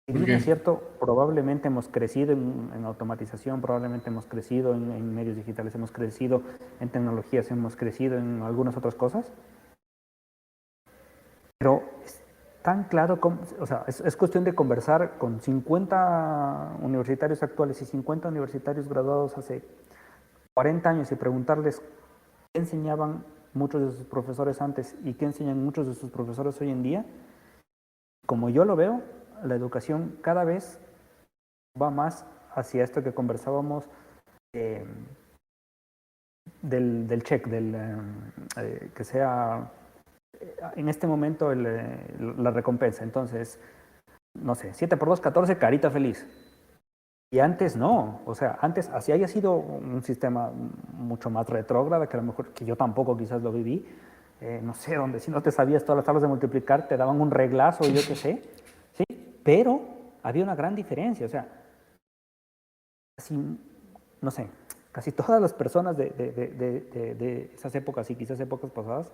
Y bien es cierto, probablemente hemos crecido en automatización, probablemente hemos crecido en medios digitales, hemos crecido en tecnologías, hemos crecido en algunas otras cosas, pero es tan claro, o sea, es cuestión de conversar con 50 universitarios actuales y 50 universitarios graduados hace 40 años y preguntarles qué enseñaban muchos de sus profesores antes y qué enseñan muchos de sus profesores hoy en día. Como yo lo veo, la educación cada vez va más hacia esto que conversábamos del check, que sea en este momento la recompensa. Entonces, no sé, 7 por 2, 14, carita feliz. Y antes no, o sea, antes así haya sido un sistema mucho más retrógrado, que a lo mejor que yo tampoco quizás lo viví, no sé, donde si no te sabías todas las tablas de multiplicar, te daban un reglazo, yo qué sé, ¿sí? Pero había una gran diferencia, o sea, casi, no sé, casi todas las personas de esas épocas y quizás épocas pasadas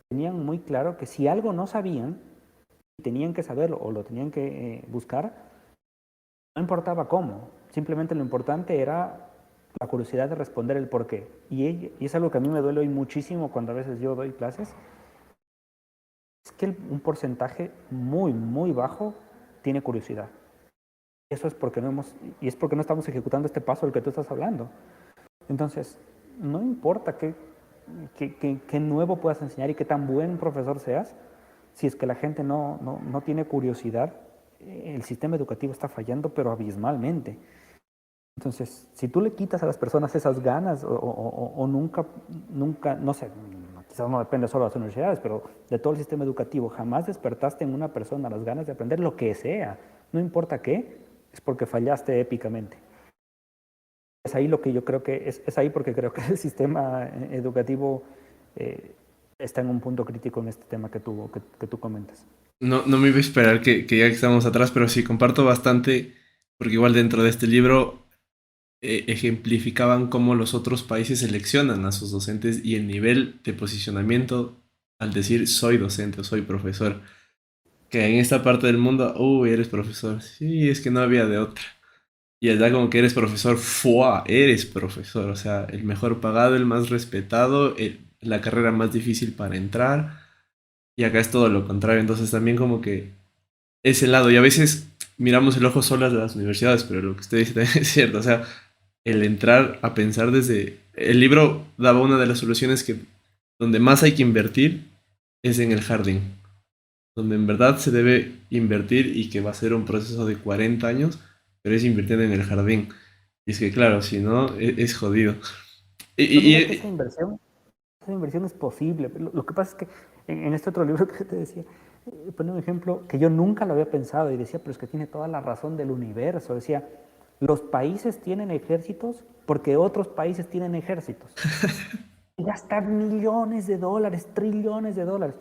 tenían muy claro que si algo no sabían, tenían que saberlo o lo tenían que buscar, no importaba cómo, simplemente lo importante era la curiosidad de responder el por qué. Y es algo que a mí me duele hoy muchísimo cuando a veces yo doy clases, es que un porcentaje muy, muy bajo tiene curiosidad. Eso es porque y es porque no estamos ejecutando este paso del que tú estás hablando. Entonces, no importa qué nuevo puedas enseñar y qué tan buen profesor seas, si es que la gente no tiene curiosidad, el sistema educativo está fallando, pero abismalmente. Entonces, si tú le quitas a las personas esas ganas o nunca, no sé, quizás no depende solo de las universidades, pero de todo el sistema educativo, jamás despertaste en una persona las ganas de aprender lo que sea, no importa qué, es porque fallaste épicamente. Es ahí lo que yo creo que, es ahí porque creo que el sistema educativo está en un punto crítico en este tema que tú comentas. No me iba a esperar que ya que estamos atrás, pero sí comparto bastante, porque igual dentro de este libro ejemplificaban cómo los otros países seleccionan a sus docentes y el nivel de posicionamiento al decir soy docente o soy profesor. Que en esta parte del mundo, uy, eres profesor. Sí, es que no había de otra. Y allá como que eres profesor, ¡fua! Eres profesor. O sea, el mejor pagado, el más respetado, la carrera más difícil para entrar. y acá es todo lo contrario. Entonces también como que ese lado, y a veces miramos el ojo solas de las universidades, pero lo que usted dice también es cierto, o sea, el entrar a pensar desde... El libro daba una de las soluciones que donde más hay que invertir es en el jardín, donde en verdad se debe invertir y que va a ser un proceso de 40 años, pero es invirtiendo en el jardín. Y es que claro, si no, es jodido. Y, Pero y- mira que y- esa inversión es posible. Lo que pasa es que en este otro libro que te decía, pone un ejemplo que yo nunca lo había pensado y decía, pero es que tiene toda la razón del universo. Decía, los países tienen ejércitos porque otros países tienen ejércitos. Y gastan millones de dólares, trillones de dólares.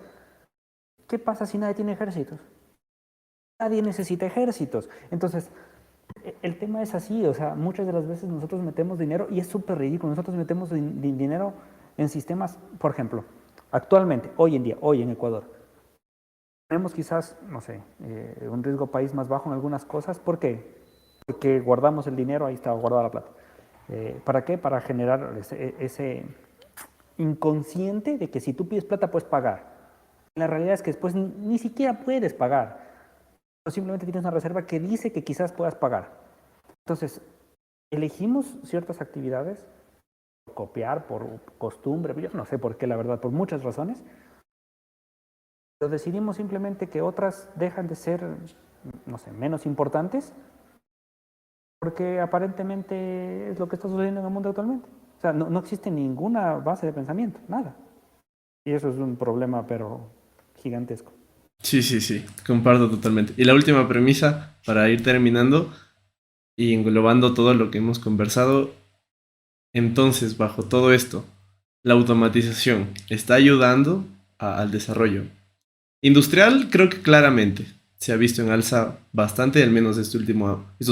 ¿Qué pasa si nadie tiene ejércitos? Nadie necesita ejércitos. Entonces, el tema es así, o sea, muchas de las veces nosotros metemos dinero y es súper ridículo. Nosotros metemos dinero en sistemas, por ejemplo, actualmente, hoy en día, hoy en Ecuador, tenemos quizás, no sé, un riesgo país más bajo en algunas cosas. ¿Por qué? Porque guardamos el dinero, ahí está guardada la plata. ¿Para qué? Para generar ese inconsciente de que si tú pides plata puedes pagar. La realidad es que después ni siquiera puedes pagar. O simplemente tienes una reserva que dice que quizás puedas pagar. Entonces, elegimos ciertas actividades por copiar, por costumbre, yo no sé por qué, la verdad, por muchas razones, pero decidimos simplemente que otras dejan de ser, no sé, menos importantes, porque aparentemente es lo que está sucediendo en el mundo actualmente. O sea, no existe ninguna base de pensamiento, nada. Y eso es un problema, pero gigantesco. sí, sí, sí, comparto totalmente. Y la última premisa, para ir terminando y englobando todo lo que hemos conversado, entonces, bajo todo esto, la automatización está ayudando al desarrollo. Industrial, creo que claramente se ha visto en alza bastante, al menos estos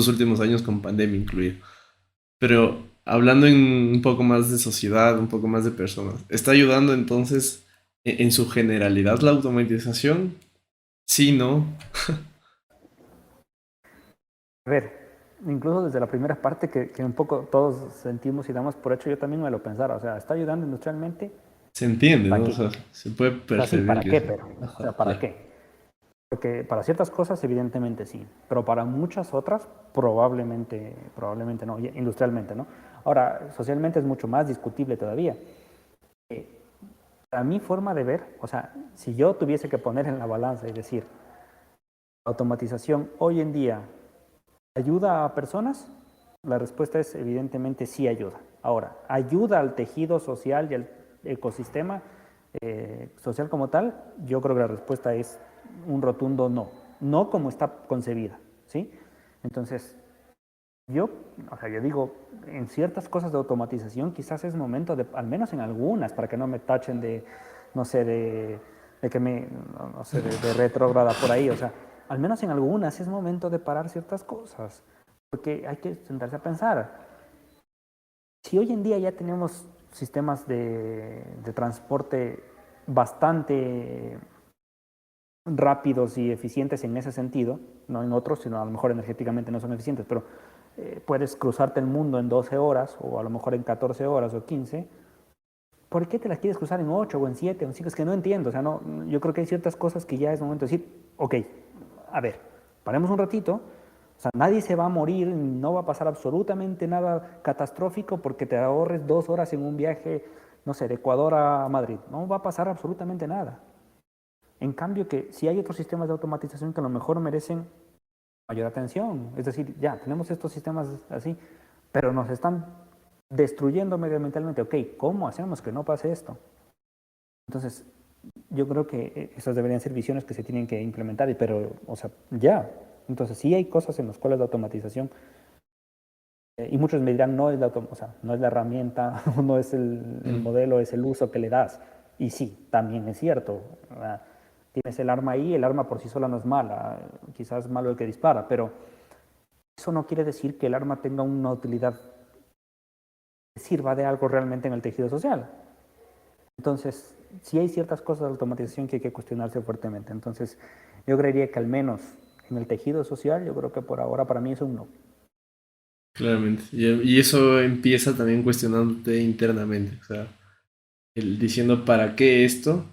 últimos años con pandemia incluido. Pero hablando en un poco más de sociedad, un poco más de personas, ¿está ayudando entonces en su generalidad la automatización? Sí, no. A ver, incluso desde la primera parte que un poco todos sentimos y damos por hecho, yo también me lo pensara, o sea, ¿está ayudando industrialmente? Se entiende, ¿Para ¿no? O qué? sea, se puede O sea, sí, percibir ¿para que qué? sí. Pero, o sea, Ajá, ¿para ya. qué? Porque para ciertas cosas, evidentemente sí, pero para muchas otras, probablemente no, industrialmente, ¿no? Ahora, socialmente es mucho más discutible todavía. A mi forma de ver, o sea, si yo tuviese que poner en la balanza y decir, automatización hoy en día ayuda a personas, la respuesta es evidentemente sí ayuda. Ahora, ayuda al tejido social y al ecosistema social como tal, yo creo que la respuesta es un rotundo no, no como está concebida, ¿sí? Entonces, yo, o sea, yo digo, en ciertas cosas de automatización quizás es momento de, al menos en algunas, para que no me tachen de, no sé, de que me, no sé, de retrógrada por ahí, o sea, al menos en algunas es momento de parar ciertas cosas, porque hay que sentarse a pensar. Si hoy en día ya tenemos sistemas de transporte bastante rápidos y eficientes en ese sentido, no en otros, sino a lo mejor energéticamente no son eficientes, pero puedes cruzarte el mundo en 12 horas o a lo mejor en 14 horas o 15. ¿Por qué te las quieres cruzar en 8 o en 7 o en 5? Es que no entiendo, o sea, no, yo creo que hay ciertas cosas que ya es momento de decir, ok, a ver, paremos un ratito, o sea, nadie se va a morir, no va a pasar absolutamente nada catastrófico porque te ahorres 2 horas en un viaje, no sé, de Ecuador a Madrid, no va a pasar absolutamente nada. En cambio, que si hay otros sistemas de automatización que a lo mejor merecen mayor atención, es decir, ya tenemos estos sistemas así, pero nos están destruyendo medioambientalmente. Ok, ¿cómo hacemos que no pase esto? Entonces, yo creo que esas deberían ser visiones que se tienen que implementar, pero, o sea, ya. Entonces, sí hay cosas en las cuales la automatización, y muchos me dirán, no es o sea, no es la herramienta, no es el Mm. modelo, es el uso que le das. Y sí, también es cierto. Tienes el arma ahí, el arma por sí sola no es mala, quizás es malo el que dispara, pero eso no quiere decir que el arma tenga una utilidad que sirva de algo realmente en el tejido social. Entonces, sí hay ciertas cosas de automatización que hay que cuestionarse fuertemente. Entonces, yo creería que al menos en el tejido social, yo creo que por ahora para mí es un no. Claramente. Y eso empieza también cuestionándote internamente. O sea, diciendo ¿para qué esto?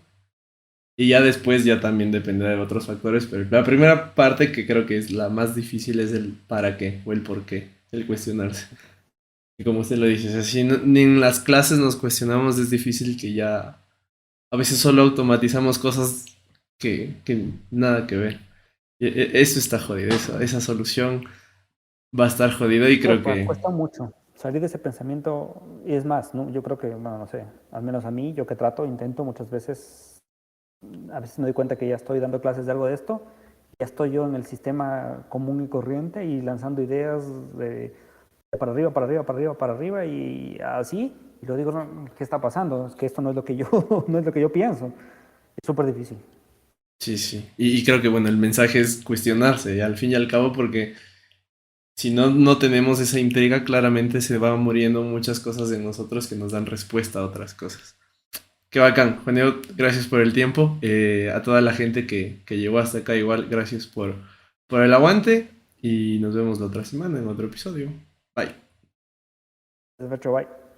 Y ya después ya también dependerá de otros factores, pero la primera parte que creo que es la más difícil es el para qué o el por qué, el cuestionarse. Y como usted lo dice, o sea, si ni en las clases nos cuestionamos, es difícil que ya a veces solo automatizamos cosas que nada que ver. Eso está jodido, esa solución va a estar jodido y creo que Cuesta mucho salir de ese pensamiento. Y es más, ¿no? Yo creo que, bueno, no sé, al menos a mí, yo que trato, intento muchas veces, a veces me doy cuenta que ya estoy dando clases de algo de esto, ya estoy yo en el sistema común y corriente y lanzando ideas de para arriba, para arriba, para arriba, para arriba y así. Y lo digo, no, ¿qué está pasando? Es que esto no es lo que yo, no es lo que yo pienso. Es súper difícil. sí, sí. Y creo que bueno, el mensaje es cuestionarse, al fin y al cabo, porque si no, no tenemos esa intriga, claramente se van muriendo muchas cosas de nosotros que nos dan respuesta a otras cosas. Qué bacán, Juan Diego, gracias por el tiempo. A toda la gente que llegó hasta acá, igual, gracias por el aguante. Y nos vemos la otra semana en otro episodio. Bye. Bye.